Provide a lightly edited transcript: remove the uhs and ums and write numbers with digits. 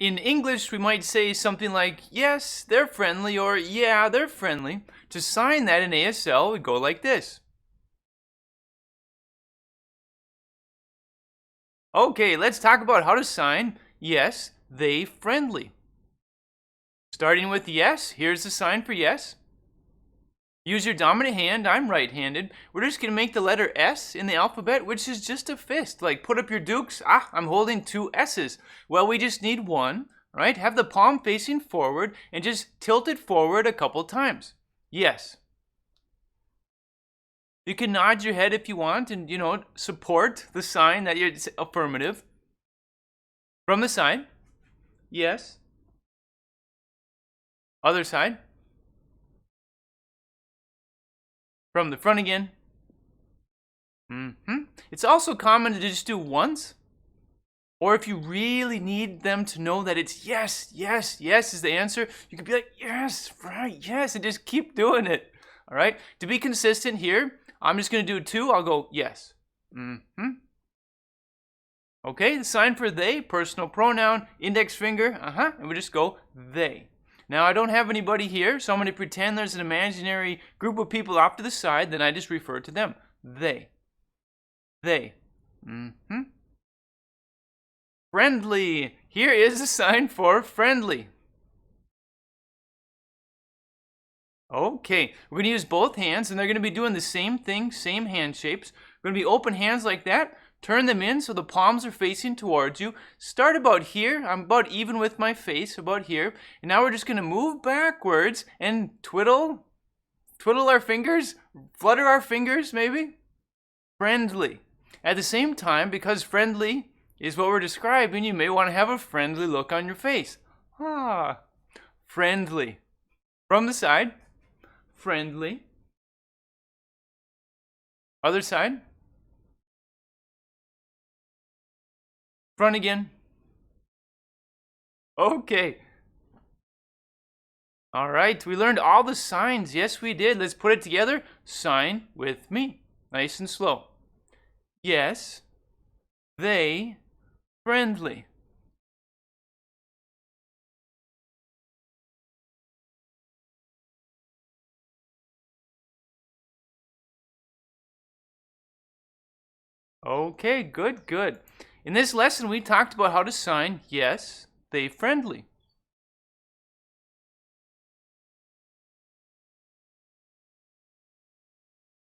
In English, we might say something like, yes, they're friendly, or yeah, they're friendly. To sign that in ASL, we go like this. Okay, let's talk about how to sign, yes, they friendly. Starting with yes, here's the sign for yes. Use your dominant hand, I'm right-handed. We're just going to make the letter S in the alphabet, which is just a fist. Like, put up your dukes. I'm holding 2 S's. Well, we just need 1, right? Have the palm facing forward and just tilt it forward a couple times. Yes. You can nod your head if you want and, support the sign that it's affirmative. From the side. Yes. Other side. From the front again. It's also common to just do once. Or if you really need them to know that it's yes, yes, yes is the answer, you can be like, yes, right, yes, and just keep doing it. All right? To be consistent here, I'm just going to do 2. I'll go yes. Okay, the sign for they, personal pronoun, index finger, and we just go they. Now, I don't have anybody here, so I'm going to pretend there's an imaginary group of people off to the side, then I just refer to them. They. They. Friendly. Here is the sign for friendly. Okay, we're going to use both hands, and they're going to be doing the same thing, same hand shapes. We're going to be open hands like that. Turn them in so the palms are facing towards you. Start about here. I'm about even with my face, about here. And now we're just going to move backwards and twiddle our fingers, flutter our fingers maybe. Friendly. At the same time, because friendly is what we're describing, you may want to have a friendly look on your face. Friendly. From the side. Friendly. Other side. Front again. Okay. All right, we learned all the signs. Yes, we did. Let's put it together. Sign with me. Nice and slow. Yes, they, friendly. Okay, good. In this lesson, we talked about how to sign yes, they, friendly.